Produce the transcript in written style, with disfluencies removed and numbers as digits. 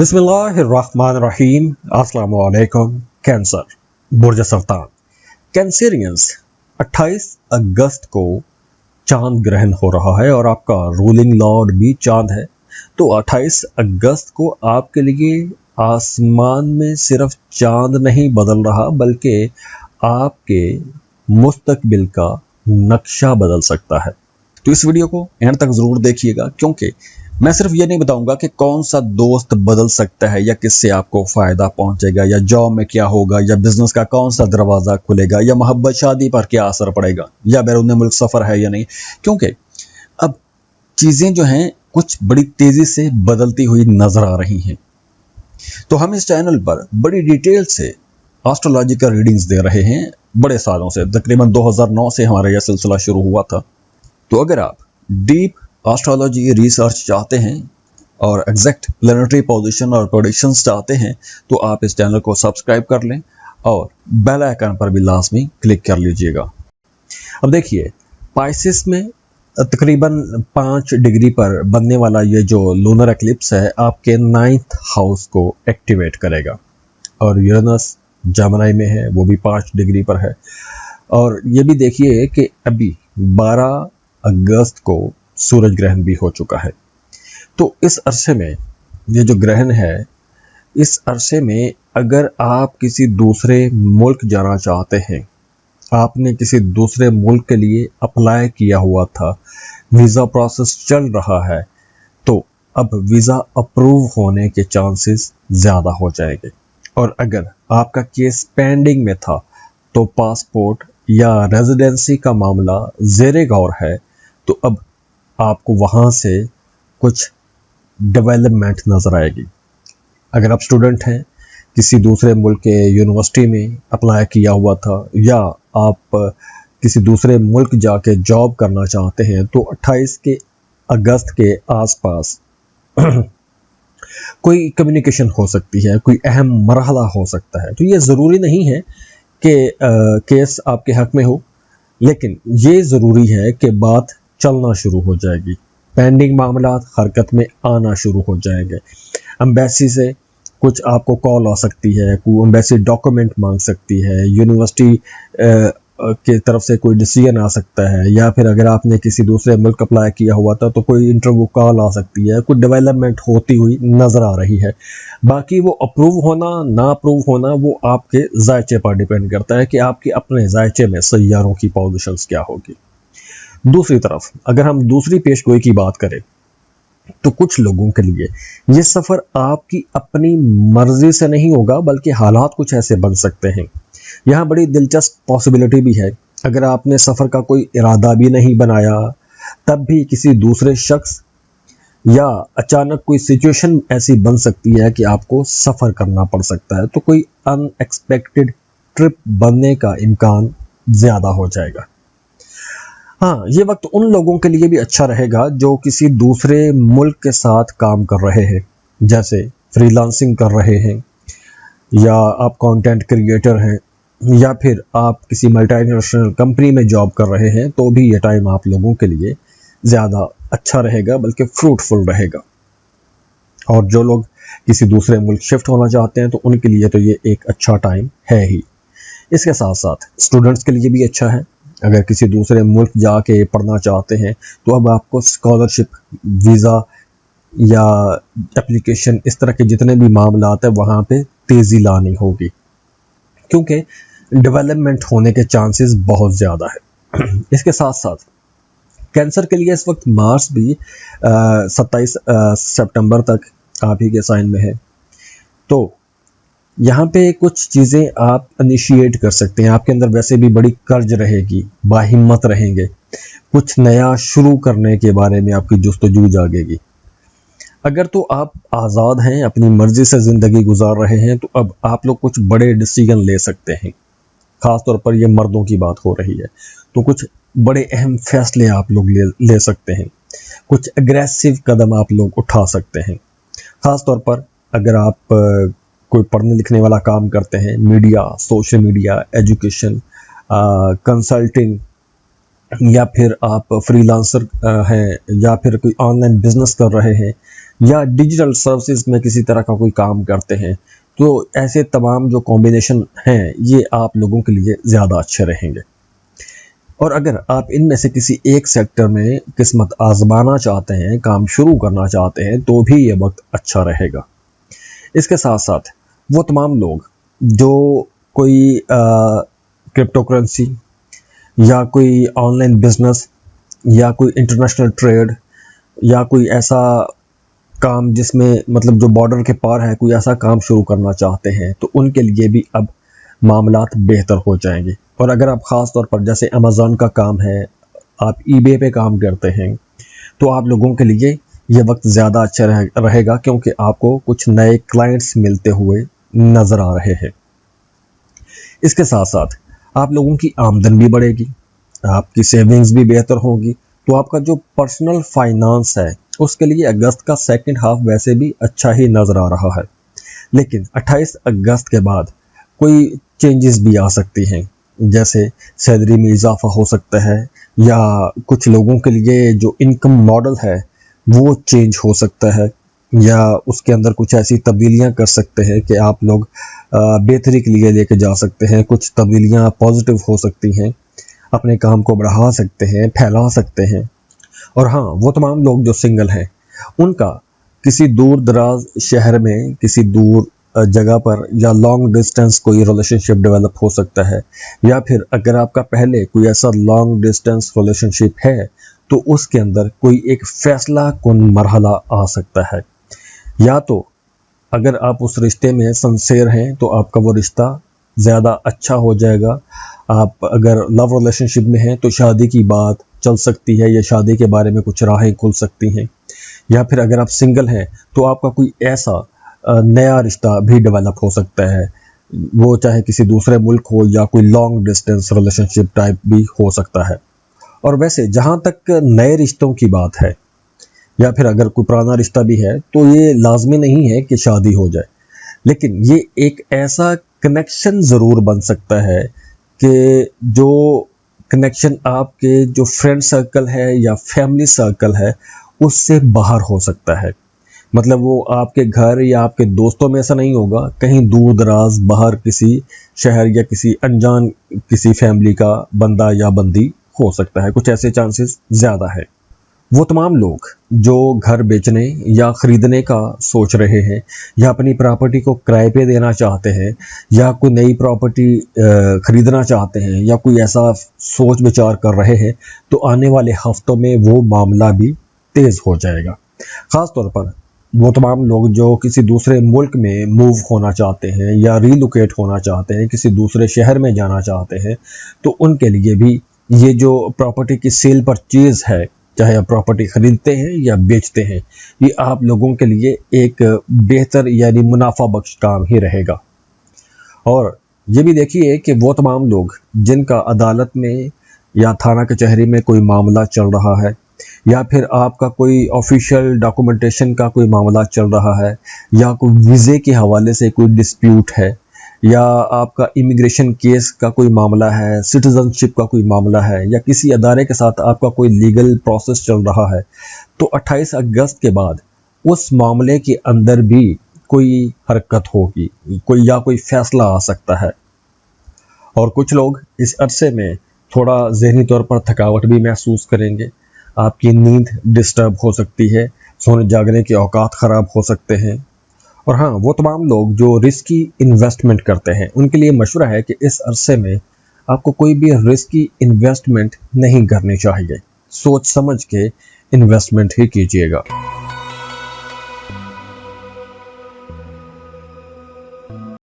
बिस्मिल्लाहिर्रहमानिर्रहीम। अस्सलाम वालेकुम। कैंसर, बुर्ज सरतान। कैंसेरियंस, 28 अगस्त को चांद ग्रहण हो रहा है और आपका रूलिंग लॉर्ड भी चांद है। तो 28 अगस्त को आपके लिए आसमान में सिर्फ चांद नहीं बदल रहा, बल्कि आपके मुस्तकबिल का नक्शा बदल सकता है। तो इस वीडियो को एंड तक जरूर देखिएगा, क्योंकि मैं सिर्फ ये नहीं बताऊंगा कि कौन सा दोस्त बदल सकता है या किससे आपको फायदा पहुंचेगा, या जॉब में क्या होगा, या बिजनेस का कौन सा दरवाजा खुलेगा, या मोहब्बत शादी पर क्या असर पड़ेगा, या बैरून मुल्क सफर है या नहीं। क्योंकि अब चीजें जो हैं कुछ बड़ी तेजी से बदलती हुई नजर आ रही हैं। तो हम इस चैनल पर बड़ी डिटेल से एस्ट्रोलॉजी का रीडिंग्स दे रहे हैं बड़े सालों से। तकरीबन 2009 से हमारा यह सिलसिला शुरू हुआ था। तो अगर आप डीप एस्ट्रोलॉजी रिसर्च चाहते हैं और एग्जैक्ट प्लैनेटरी पोजीशन और प्रेडिक्शंस चाहते हैं, तो आप इस चैनल को सब्सक्राइब कर लें और बेल आइकन पर भी लाजमी क्लिक कर लीजिएगा। अब देखिए, पाइसिस में तकरीबन 5 डिग्री पर बनने वाला ये जो लूनर एक्लिप्स है आपके 9th हाउस को एक्टिवेट करेगा, और यूरेनस जेमिनी में है, वो भी 5 डिग्री पर है। और ये भी देखिए कि अभी 12 अगस्त को सूरज ग्रहण भी हो चुका है। तो इस अरसे में ये जो ग्रहण है, इस अरसे में अगर आप किसी दूसरे मुल्क जाना चाहते हैं, आपने किसी दूसरे मुल्क के लिए अप्लाई किया हुआ था, वीज़ा प्रोसेस चल रहा है, तो अब वीज़ा अप्रूव होने के चांसेस ज़्यादा हो जाएंगे। और अगर आपका केस पेंडिंग में था, तो पासपोर्ट या रेजिडेंसी का मामला ज़ेरे गौर है, तो अब आपको वहाँ से कुछ डेवलपमेंट नज़र आएगी। अगर आप स्टूडेंट हैं, किसी दूसरे मुल्क के यूनिवर्सिटी में अप्लाई किया हुआ था, या आप किसी दूसरे मुल्क जाके जॉब करना चाहते हैं, तो 28 के अगस्त के आसपास कोई कम्युनिकेशन हो सकती है, कोई अहम मरहला हो सकता है। तो ये ज़रूरी नहीं है कि केस आपके हक में हो, लेकिन ये ज़रूरी है कि बात चलना शुरू हो जाएगी, पेंडिंग मामला हरकत में आना शुरू हो जाएंगे। एम्बेसी से कुछ आपको कॉल आ सकती है, कोई एम्बेसी डॉक्यूमेंट मांग सकती है, यूनिवर्सिटी की तरफ से कोई डिसीजन आ सकता है, या फिर अगर आपने किसी दूसरे मुल्क अप्लाई किया हुआ था तो कोई इंटरव्यू कॉल आ सकती है। कुछ डेवलपमेंट होती हुई नज़र आ रही है। बाकी वो अप्रूव होना ना अप्रूव होना वो आपके जायचे पर डिपेंड करता है कि आपके अपने जायचे में सैयारों की पोजीशंस क्या होगी। दूसरी तरफ अगर हम दूसरी पेशगोई की बात करें, तो कुछ लोगों के लिए ये सफ़र आपकी अपनी मर्जी से नहीं होगा, बल्कि हालात कुछ ऐसे बन सकते हैं। यहाँ बड़ी दिलचस्प पॉसिबिलिटी भी है। अगर आपने सफ़र का कोई इरादा भी नहीं बनाया, तब भी किसी दूसरे शख्स या अचानक कोई सिचुएशन ऐसी बन सकती है कि आपको सफ़र करना पड़ सकता है। तो कोई अनएक्सपेक्टेड ट्रिप बनने का इम्कान ज़्यादा हो जाएगा। हाँ, ये वक्त उन लोगों के लिए भी अच्छा रहेगा जो किसी दूसरे मुल्क के साथ काम कर रहे हैं, जैसे फ्रीलांसिंग कर रहे हैं, या आप कंटेंट क्रिएटर हैं, या फिर आप किसी मल्टीनेशनल कंपनी में जॉब कर रहे हैं। तो भी ये टाइम आप लोगों के लिए ज़्यादा अच्छा रहेगा, बल्कि फ्रूटफुल रहेगा। और जो लोग किसी दूसरे मुल्क शिफ्ट होना चाहते हैं, तो उनके लिए तो ये एक अच्छा टाइम है ही। इसके साथ साथ स्टूडेंट्स के लिए भी अच्छा है। अगर किसी दूसरे मुल्क जाके पढ़ना चाहते हैं, तो अब आपको स्कॉलरशिप, वीज़ा या एप्लीकेशन, इस तरह के जितने भी मामला हैं वहाँ पे तेज़ी लानी होगी, क्योंकि डेवलपमेंट होने के चांसेस बहुत ज़्यादा है। इसके साथ साथ कैंसर के लिए इस वक्त मार्स भी 27 सितंबर तक आप ही के साइन में है। तो यहाँ पे कुछ चीज़ें आप इनिशिएट कर सकते हैं। आपके अंदर वैसे भी बड़ी कर्ज रहेगी, बाहिम्मत रहेंगे, कुछ नया शुरू करने के बारे में आपकी जुस्तजू जागेगी। अगर तो आप आज़ाद हैं, अपनी मर्जी से ज़िंदगी गुजार रहे हैं, तो अब आप लोग कुछ बड़े डिसीजन ले सकते हैं। ख़ास तौर पर ये मर्दों की बात हो रही है, तो कुछ बड़े अहम फैसले आप लोग ले सकते हैं। कुछ एग्रेसिव कदम आप लोग उठा सकते हैं। ख़ास तौर पर अगर आप कोई पढ़ने लिखने वाला काम करते हैं, media, social media, education, consulting, या फिर आप फ्रीलांसर हैं, या फिर कोई ऑनलाइन बिजनेस कर रहे हैं, या डिजिटल सर्विसेज में किसी तरह का कोई काम करते हैं, तो ऐसे तमाम जो कॉम्बिनेशन हैं ये आप लोगों के लिए ज़्यादा अच्छे रहेंगे। और अगर आप इनमें से किसी एक सेक्टर में किस्मत आजमाना चाहते हैं, काम शुरू करना चाहते हैं, तो भी ये वक्त अच्छा रहेगा। इसके साथ साथ वो तमाम लोग जो कोई क्रिप्टो करेंसी या कोई ऑनलाइन बिजनेस या कोई इंटरनेशनल ट्रेड या कोई ऐसा काम जिसमें मतलब जो बॉर्डर के पार है, कोई ऐसा काम शुरू करना चाहते हैं, तो उनके लिए भी अब मामलात बेहतर हो जाएंगे। और अगर आप ख़ास तौर पर जैसे अमेज़ॉन का काम है, आप ईबे पे काम करते हैं, तो आप लोगों के लिए ये वक्त ज़्यादा अच्छा रहेगा, क्योंकि आपको कुछ नए क्लाइंट्स मिलते हुए नज़र आ रहे हैं। इसके साथ साथ आप लोगों की आमदन भी बढ़ेगी, आपकी सेविंग्स भी बेहतर होगी। तो आपका जो पर्सनल फाइनेंस है उसके लिए अगस्त का सेकंड हाफ वैसे भी अच्छा ही नज़र आ रहा है, लेकिन 28 अगस्त के बाद कोई चेंजेस भी आ सकती हैं, जैसे सैलरी में इजाफा हो सकता है, या कुछ लोगों के लिए जो इनकम मॉडल है वो चेंज हो सकता है, या उसके अंदर कुछ ऐसी तब्दीलियां कर सकते हैं कि आप लोग बेहतरी के लिए लेके जा सकते हैं। कुछ तब्दीलियां पॉजिटिव हो सकती हैं, अपने काम को बढ़ा सकते हैं, फैला सकते हैं। और हाँ, वो तमाम लोग जो सिंगल हैं उनका किसी दूर दराज शहर में, किसी दूर जगह पर या लॉन्ग डिस्टेंस कोई रिलेशनशिप डेवलप हो सकता है, या फिर अगर आपका पहले कोई ऐसा लॉन्ग डिस्टेंस रिलेशनशिप है तो उसके अंदर कोई एक फैसला कुन मरहला आ सकता है। या तो अगर आप उस रिश्ते में सिंसियर हैं तो आपका वो रिश्ता ज़्यादा अच्छा हो जाएगा। आप अगर लव रिलेशनशिप में हैं तो शादी की बात चल सकती है, या शादी के बारे में कुछ राहें खुल सकती हैं। या फिर अगर आप सिंगल हैं तो आपका कोई ऐसा नया रिश्ता भी डेवलप हो सकता है, वो चाहे किसी दूसरे मुल्क हो या कोई लॉन्ग डिस्टेंस रिलेशनशिप टाइप भी हो सकता है। और वैसे जहाँ तक नए रिश्तों की बात है, या फिर अगर कोई पुराना रिश्ता भी है, तो ये लाजमी नहीं है कि शादी हो जाए, लेकिन ये एक ऐसा कनेक्शन ज़रूर बन सकता है कि जो कनेक्शन आपके जो फ्रेंड सर्कल है या फैमिली सर्कल है उससे बाहर हो सकता है। मतलब वो आपके घर या आपके दोस्तों में ऐसा नहीं होगा, कहीं दूर दराज बाहर किसी शहर या किसी अनजान किसी फैमिली का बंदा या बंदी हो सकता है। कुछ ऐसे चांसेस ज़्यादा है। वो तमाम लोग जो घर बेचने या ख़रीदने का सोच रहे हैं, या अपनी प्रॉपर्टी को किराए पे देना चाहते हैं, या कोई नई प्रॉपर्टी ख़रीदना चाहते हैं, या कोई ऐसा सोच विचार कर रहे हैं, तो आने वाले हफ्तों में वो मामला भी तेज़ हो जाएगा। ख़ास तौर पर वो तमाम लोग जो किसी दूसरे मुल्क में मूव होना चाहते हैं या रीलोकेट होना चाहते हैं, किसी दूसरे शहर में जाना चाहते हैं, तो उनके लिए भी ये जो प्रॉपर्टी की सेल परचेज है, चाहे आप प्रॉपर्टी खरीदते हैं या बेचते हैं, ये आप लोगों के लिए एक बेहतर यानी मुनाफा बख्श काम ही रहेगा। और ये भी देखिए कि वो तमाम लोग जिनका अदालत में या थाना कचहरी में कोई मामला चल रहा है, या फिर आपका कोई ऑफिशियल डॉक्यूमेंटेशन का कोई मामला चल रहा है, या कोई वीज़े के हवाले से कोई डिस्प्यूट है, या आपका इमिग्रेशन केस का कोई मामला है, सिटीजनशिप का कोई मामला है, या किसी अदारे के साथ आपका कोई लीगल प्रोसेस चल रहा है, तो 28 अगस्त के बाद उस मामले के अंदर भी कोई हरकत होगी, कोई फैसला आ सकता है। और कुछ लोग इस अरसे में थोड़ा ज़हनी तौर पर थकावट भी महसूस करेंगे, आपकी नींद डिस्टर्ब हो सकती है, सोने जागने के औकात ख़राब हो सकते हैं। और हाँ, वो तमाम लोग जो रिस्की इन्वेस्टमेंट करते हैं उनके लिए मशवरा है कि इस अरसे में आपको कोई भी रिस्की इन्वेस्टमेंट नहीं करनी चाहिए, सोच समझ के इन्वेस्टमेंट ही कीजिएगा।